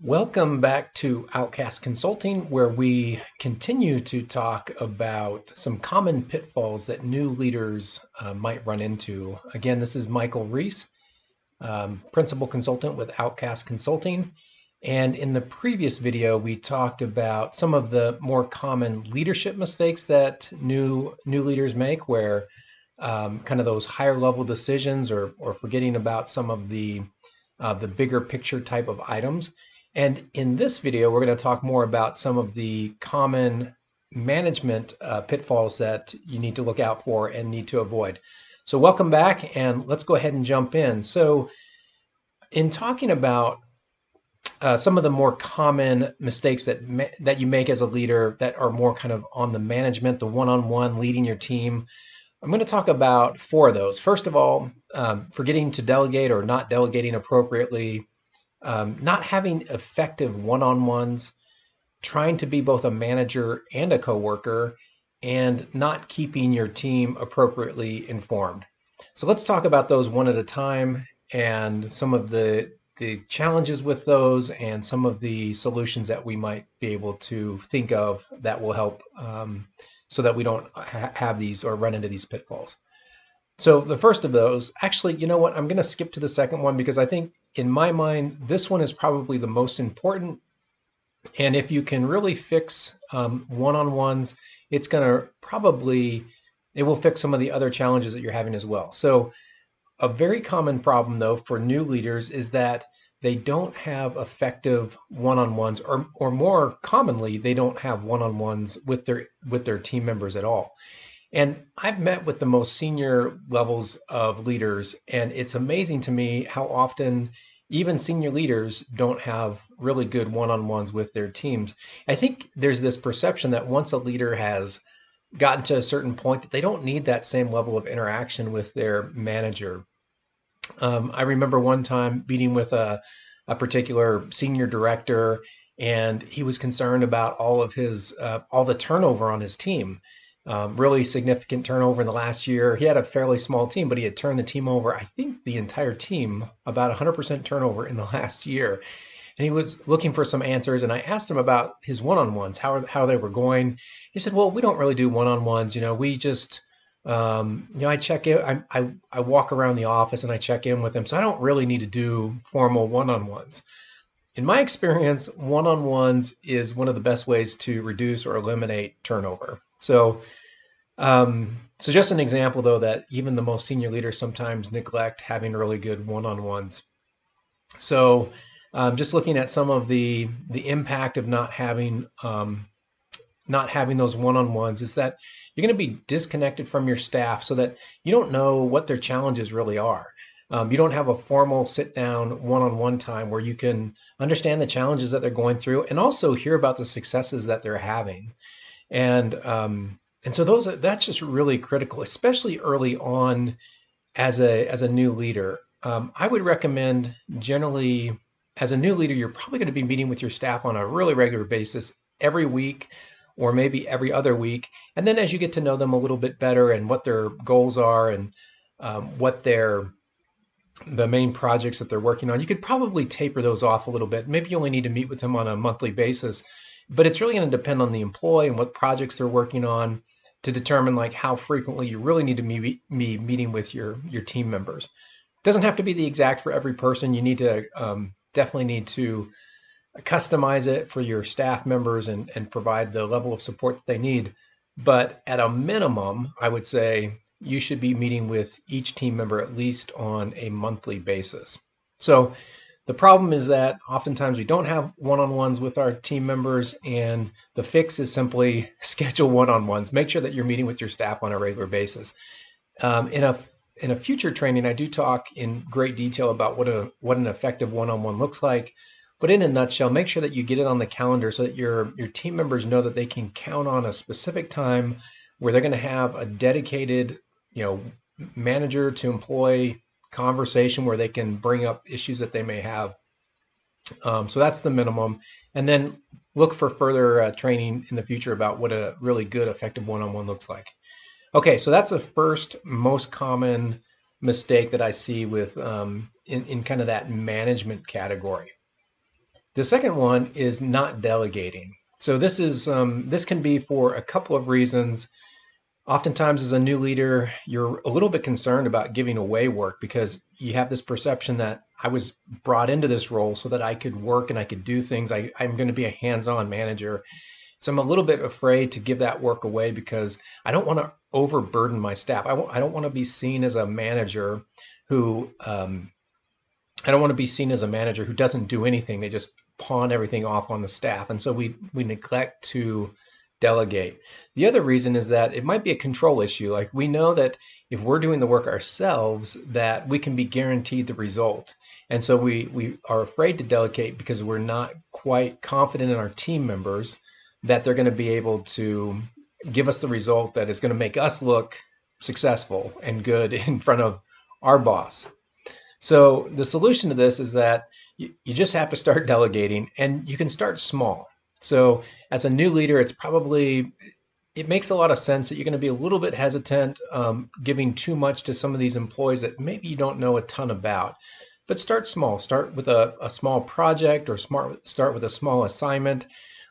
Welcome back to Outcast Consulting, where we continue to talk about some common pitfalls that new leaders might run into. Again, this is Michael Reese, Principal Consultant with Outcast Consulting. And in the previous video, we talked about some of the more common leadership mistakes that new leaders make, where kind of those higher level decisions or forgetting about some of the bigger picture type of items. And in this video, we're going to talk more about some of the common management pitfalls that you need to look out for and need to avoid. So welcome back, and let's go ahead and jump in. So in talking about some of the more common mistakes that you make as a leader that are more kind of on the management, the one-on-one leading your team, I'm going to talk about four of those. First of all, forgetting to delegate or not delegating appropriately, not having effective one-on-ones, trying to be both a manager and a coworker, and not keeping your team appropriately informed. So let's talk about those one at a time and some of the challenges with those and some of the solutions that we might be able to think of that will help so that we don't have these or run into these pitfalls. So the first of those, actually, you know what? I'm going to skip to the second one because I think in my mind, this one is probably the most important. And if you can really fix one-on-ones, it's going to it will fix some of the other challenges that you're having as well. So a very common problem though for new leaders is that they don't have effective one-on-ones, or more commonly, they don't have one-on-ones with their team members at all. And I've met with the most senior levels of leaders, and it's amazing to me how often even senior leaders don't have really good one-on-ones with their teams. I think there's this perception that once a leader has gotten to a certain point that they don't need that same level of interaction with their manager. I remember one time meeting with a particular senior director, and he was concerned about all the turnover on his team. Really significant turnover in the last year. He had a fairly small team, but he had turned the team over, I think the entire team, about 100% turnover in the last year. And he was looking for some answers, and I asked him about his one-on-ones, how they were going. He said, "Well, we don't really do one-on-ones. We just, I check in. I walk around the office and I check in with him, so I don't really need to do formal one-on-ones." In my experience, one-on-ones is one of the best ways to reduce or eliminate turnover. So just an example, though, that even the most senior leaders sometimes neglect having really good one-on-ones. So just looking at some of the impact of not having those one-on-ones is that you're going to be disconnected from your staff so that you don't know what their challenges really are. You don't have a formal sit-down one-on-one time where you can understand the challenges that they're going through and also hear about the successes that they're having. And so that's just really critical, especially early on as a new leader. I would recommend generally, as a new leader, you're probably going to be meeting with your staff on a really regular basis every week or maybe every other week. And then as you get to know them a little bit better and what their goals are and what the main projects that they're working on, you could probably taper those off a little bit. Maybe you only need to meet with them on a monthly basis, but it's really going to depend on the employee and what projects they're working on to determine like how frequently you really need to be meeting with your team members. It doesn't have to be the exact for every person. You need to definitely need to customize it for your staff members and provide the level of support that they need. But at a minimum, I would say you should be meeting with each team member at least on a monthly basis. So the problem is that oftentimes we don't have one-on-ones with our team members, and the fix is simply schedule one-on-ones. Make sure that you're meeting with your staff on a regular basis. In a future training, I do talk in great detail about what an effective one-on-one looks like. But in a nutshell, make sure that you get it on the calendar so that your team members know that they can count on a specific time where they're going to have a dedicated, manager to employee conversation where they can bring up issues that they may have. So that's the minimum. And then look for further training in the future about what a really good, effective one-on-one looks like. Okay, so that's the first most common mistake that I see with in kind of that management category. The second one is not delegating. So this can be for a couple of reasons. Oftentimes, as a new leader, you're a little bit concerned about giving away work because you have this perception that I was brought into this role so that I could work and I could do things. I'm going to be a hands-on manager. So I'm a little bit afraid to give that work away because I don't want to overburden my staff. I don't want to be seen as a manager who I don't want to be seen as a manager who doesn't do anything. They just pawn everything off on the staff. And so we neglect to delegate. The other reason is that it might be a control issue. Like we know that if we're doing the work ourselves, that we can be guaranteed the result. And so we are afraid to delegate because we're not quite confident in our team members that they're going to be able to give us the result that is going to make us look successful and good in front of our boss. So the solution to this is that you just have to start delegating, and you can start small. So as a new leader, it makes a lot of sense that you're going to be a little bit hesitant giving too much to some of these employees that maybe you don't know a ton about. But start small. Start with a small project, or start with a small assignment.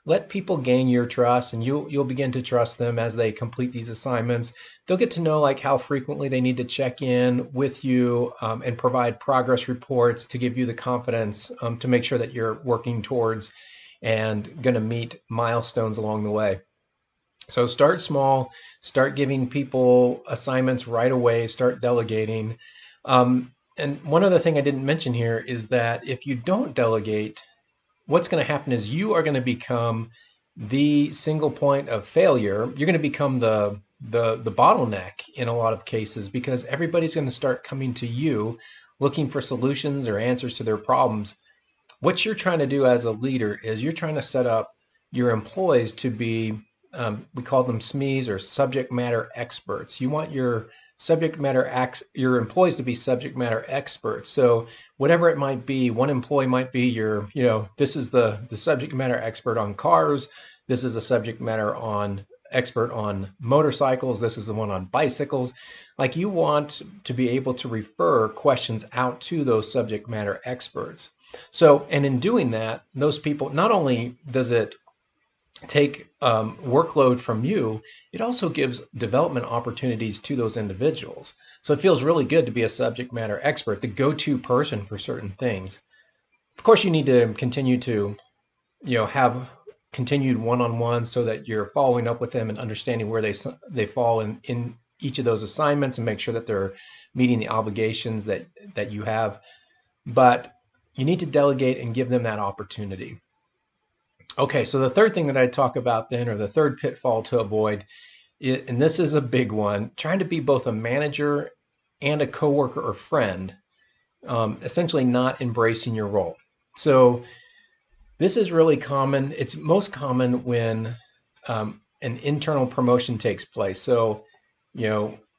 Let people gain your trust, and you'll begin to trust them as they complete these assignments. They'll get to know like how frequently they need to check in with you and provide progress reports to give you the confidence to make sure that you're working towards and going to meet milestones along the way. So start small, start giving people assignments right away, start delegating. And one other thing I didn't mention here is that if you don't delegate, what's going to happen is you are going to become the single point of failure. You're going to become the bottleneck in a lot of cases because everybody's going to start coming to you looking for solutions or answers to their problems. What you're trying to do as a leader is you're trying to set up your employees to be, we call them SMEs, or subject matter experts. You want your your employees to be subject matter experts. So whatever it might be, one employee might be this is the subject matter expert on cars. This is a subject matter expert on motorcycles. This is the one on bicycles. Like, you want to be able to refer questions out to those subject matter experts. So, and in doing that, those people, not only does it take workload from you, it also gives development opportunities to those individuals. So it feels really good to be a subject matter expert, the go-to person for certain things. Of course, you need to continue to, have continued one-on-ones so that you're following up with them and understanding where they fall in each of those assignments and make sure that they're meeting the obligations that you have. But you need to delegate and give them that opportunity. Okay, so the third thing that I talk about then, or the third pitfall to avoid, and this is a big one, trying to be both a manager and a coworker or friend, essentially not embracing your role. So this is really common. It's most common when an internal promotion takes place. So,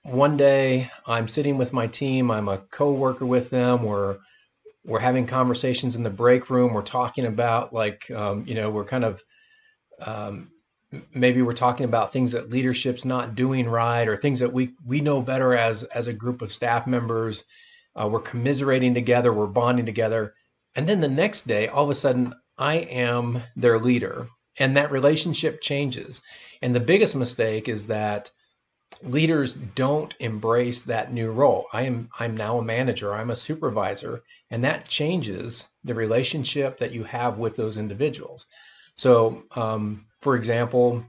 one day I'm sitting with my team, I'm a coworker with them, we're having conversations in the break room. We're talking about we're kind of maybe we're talking about things that leadership's not doing right, or things that we know better as a group of staff members. We're commiserating together, we're bonding together, and then the next day, all of a sudden, I am their leader, and that relationship changes. And the biggest mistake is that leaders don't embrace that new role. I'm now a manager, I'm a supervisor, and that changes the relationship that you have with those individuals. So, for example,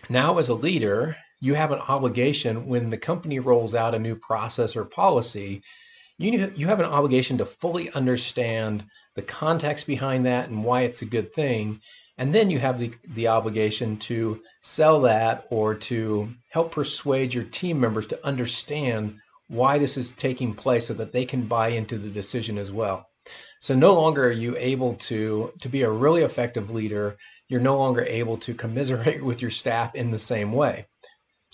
now as a leader, you have an obligation when the company rolls out a new process or policy. You have an obligation to fully understand the context behind that and why it's a good thing. And then you have the obligation to sell that, or to help persuade your team members to understand why this is taking place so that they can buy into the decision as well. So no longer are you able to be a really effective leader. You're no longer able to commiserate with your staff in the same way.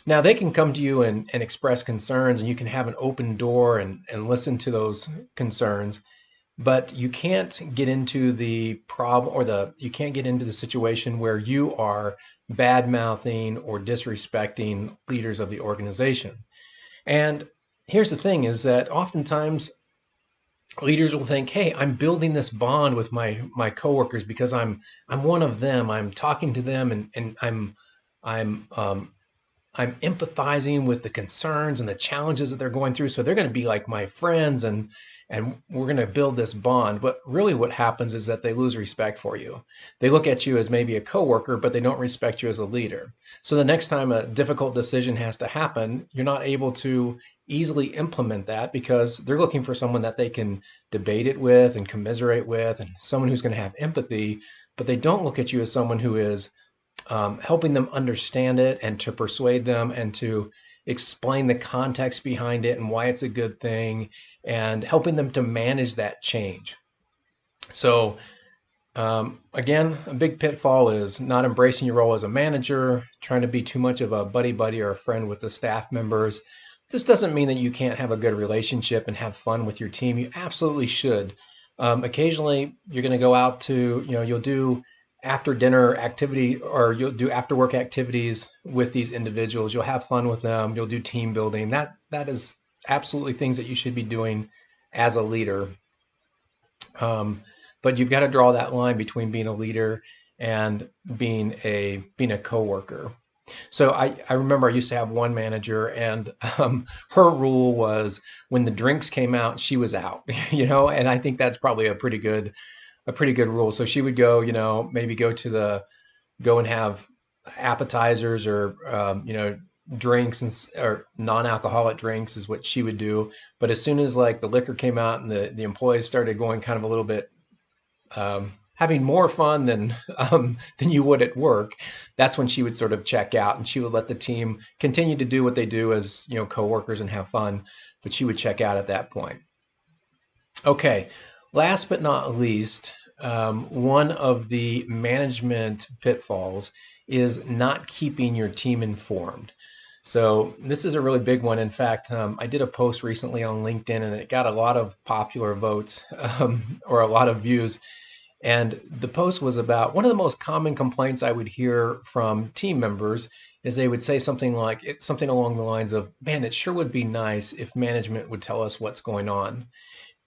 Now, they can come to you and express concerns, and you can have an open door and listen to those concerns. But you can't get into the problem, or you can't get into the situation where you are bad mouthing or disrespecting leaders of the organization. And here's the thing, is that oftentimes Leaders will think, hey, I'm building this bond with my coworkers because I'm one of them. I'm talking to them, and I'm I'm empathizing with the concerns and the challenges that they're going through. So they're going to be like my friends, and we're going to build this bond. But really what happens is that they lose respect for you. They look at you as maybe a coworker, but they don't respect you as a leader. So the next time a difficult decision has to happen, you're not able to easily implement that because they're looking for someone that they can debate it with and commiserate with, and someone who's going to have empathy, but they don't look at you as someone who is helping them understand it and to persuade them and to explain the context behind it and why it's a good thing and helping them to manage that change. So, again, a big pitfall is not embracing your role as a manager, trying to be too much of a buddy buddy or a friend with the staff members. This doesn't mean that you can't have a good relationship and have fun with your team. You absolutely should. Occasionally, you're going to go out to, you'll do after dinner activity or you'll do after work activities with these individuals. You'll have fun with them. You'll do team building. That is absolutely things that you should be doing as a leader. But you've got to draw that line between being a leader and being a coworker. So I remember I used to have one manager, and her rule was when the drinks came out, she was out. And I think that's probably a pretty good rule. So she would go, maybe go and have appetizers or drinks or non-alcoholic drinks is what she would do. But as soon as like the liquor came out and the employees started going kind of a little bit having more fun than you would at work, that's when she would sort of check out, and she would let the team continue to do what they do as coworkers and have fun, but she would check out at that point. Okay, last but not least, one of the management pitfalls is not keeping your team informed. So this is a really big one. In fact, I did a post recently on LinkedIn, and it got a lot of popular votes or a lot of views. And the post was about one of the most common complaints I would hear from team members is they would say something along the lines of, "Man, it sure would be nice if management would tell us what's going on."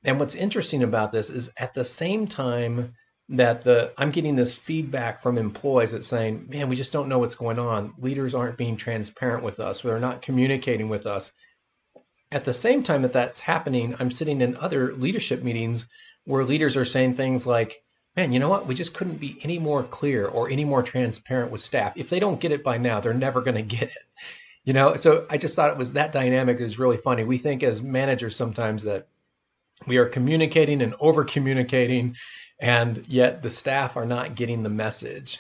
And what's interesting about this is at the same time that I'm getting this feedback from employees that's saying, "Man, we just don't know what's going on. Leaders aren't being transparent with us, or they're not communicating with us." At the same time that that's happening, I'm sitting in other leadership meetings where leaders are saying things like, "Man, you know what? We just couldn't be any more clear or any more transparent with staff. If they don't get it by now, they're never going to get it." So I just thought it was that dynamic is really funny. We think as managers sometimes that we are communicating and over communicating, and yet the staff are not getting the message.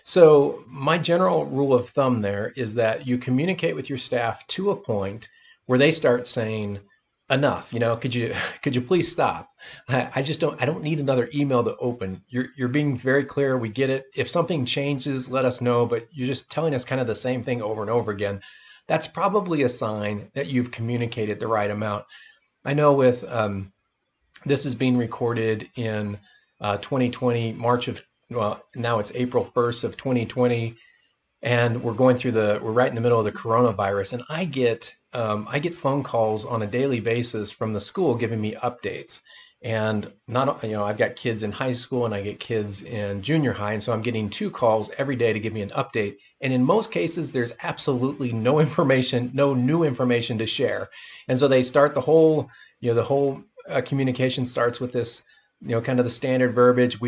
So my general rule of thumb there is that you communicate with your staff to a point where they start saying, enough, could you please stop? I don't need another email to open. You're being very clear. We get it. If something changes, let us know, but you're just telling us kind of the same thing over and over again. That's probably a sign that you've communicated the right amount. I know with this is being recorded in 2020, well, now it's April 1st of 2020, and we're right in the middle of the coronavirus, and I get phone calls on a daily basis from the school giving me updates. And not, I've got kids in high school and I get kids in junior high, and so I'm getting 2 calls every day to give me an update. And in most cases, there's absolutely no information, no new information to share. And so they start the whole communication starts with this, kind of the standard verbiage.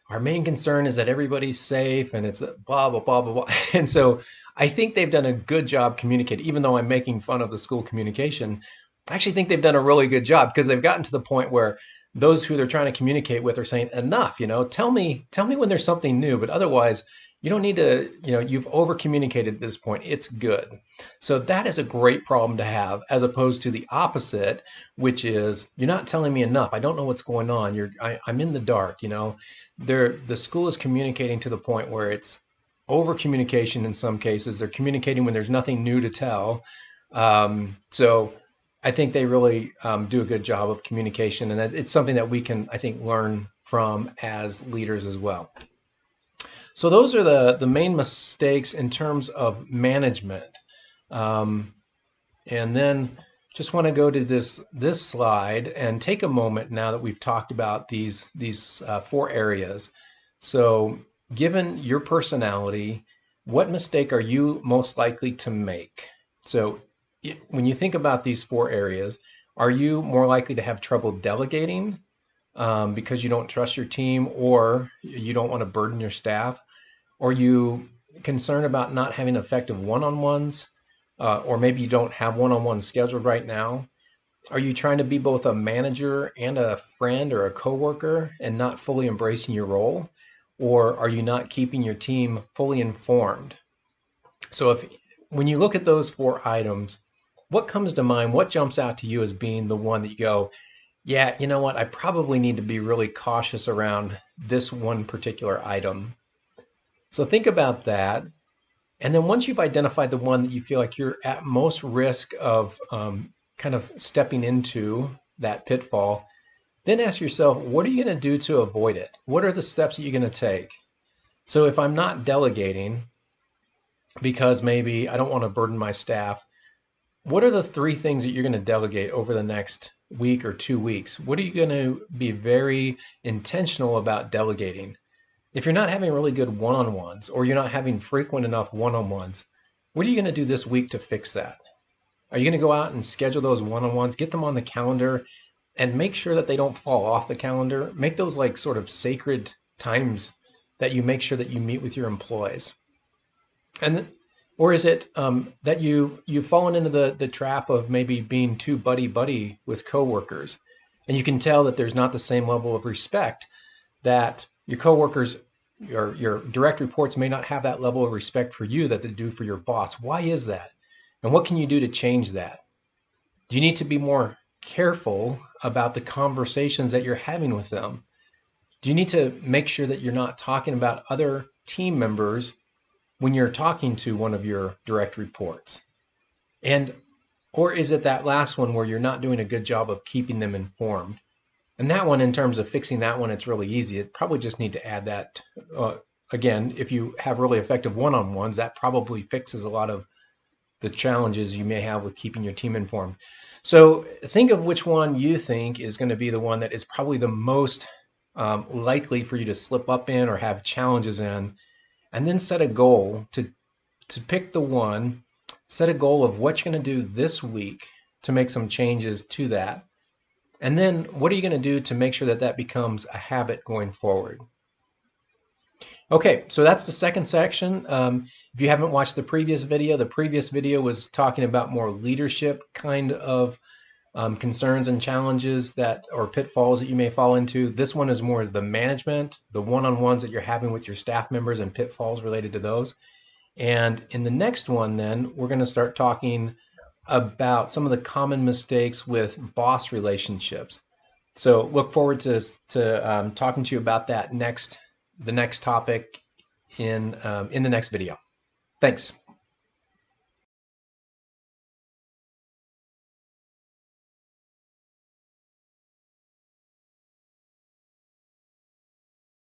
Our main concern is that everybody's safe, and it's blah, blah, blah, blah, blah. And so I think they've done a good job communicating, even though I'm making fun of the school communication. I actually think they've done a really good job because they've gotten to the point where those who they're trying to communicate with are saying, enough, tell me when there's something new, but otherwise you don't need to, you've over communicated at this point. It's good. So that is a great problem to have, as opposed to the opposite, which is you're not telling me enough. I don't know what's going on. I'm in the dark, the school is communicating to the point where it's over communication in some cases. They're communicating when there's nothing new to tell. So I think they really do a good job of communication, and it's something that we can, I think, learn from as leaders as well. So those are the main mistakes in terms of management. And then just want to go to this slide and take a moment now that we've talked about these 4 areas. So, given your personality, what mistake are you most likely to make? So, when you think about these 4 areas, are you more likely to have trouble delegating because you don't trust your team or you don't want to burden your staff? Or are you concerned about not having effective one-on-ones? Or maybe you don't have one-on-ones scheduled right now? Are you trying to be both a manager and a friend or a coworker and not fully embracing your role? Or are you not keeping your team fully informed? So if when you look at those 4 items, what comes to mind? What jumps out to you as being the one that you go, yeah, you know what? I probably need to be really cautious around this one particular item. So think about that. And then once you've identified the one that you feel like you're at most risk of kind of stepping into that pitfall, then ask yourself, what are you going to do to avoid it? What are the steps that you're going to take? So if I'm not delegating because maybe I don't want to burden my staff, what are the 3 things that you're going to delegate over the next week or 2 weeks? What are you going to be very intentional about delegating? If you're not having really good one-on-ones or you're not having frequent enough one-on-ones, what are you going to do this week to fix that? Are you going to go out and schedule those one-on-ones, get them on the calendar, and make sure that they don't fall off the calendar? Make those like sort of sacred times that you make sure that you meet with your employees. And or is it that you've fallen into the trap of maybe being too buddy with coworkers, and you can tell that there's not the same level of respect, that your coworkers, your direct reports may not have that level of respect for you that they do for your boss. Why is that? And what can you do to change that? Do you need to be more careful about the conversations that you're having with them? Do you need to make sure that you're not talking about other team members when you're talking to one of your direct reports? And or is it that last one where you're not doing a good job of keeping them informed? And that one, in terms of fixing that one, it's really easy. It probably just need to add that. Again, if you have really effective one-on-ones, that probably fixes a lot of the challenges you may have with keeping your team informed. So think of which one you think is going to be the one that is probably the most likely for you to slip up in or have challenges in, and then set a goal to pick the one, set a goal of what you're going to do this week to make some changes to that. And then what are you going to do to make sure that that becomes a habit going forward? Okay, so that's the second section. If you haven't watched the previous video was talking about more leadership kind of concerns and challenges that or pitfalls that you may fall into. This one is more the management, the one-on-ones that you're having with your staff members and pitfalls related to those. And in the next one, then, we're going to start talking about some of the common mistakes with boss relationships. So look forward to talking to you about that the next topic in the next video. Thanks.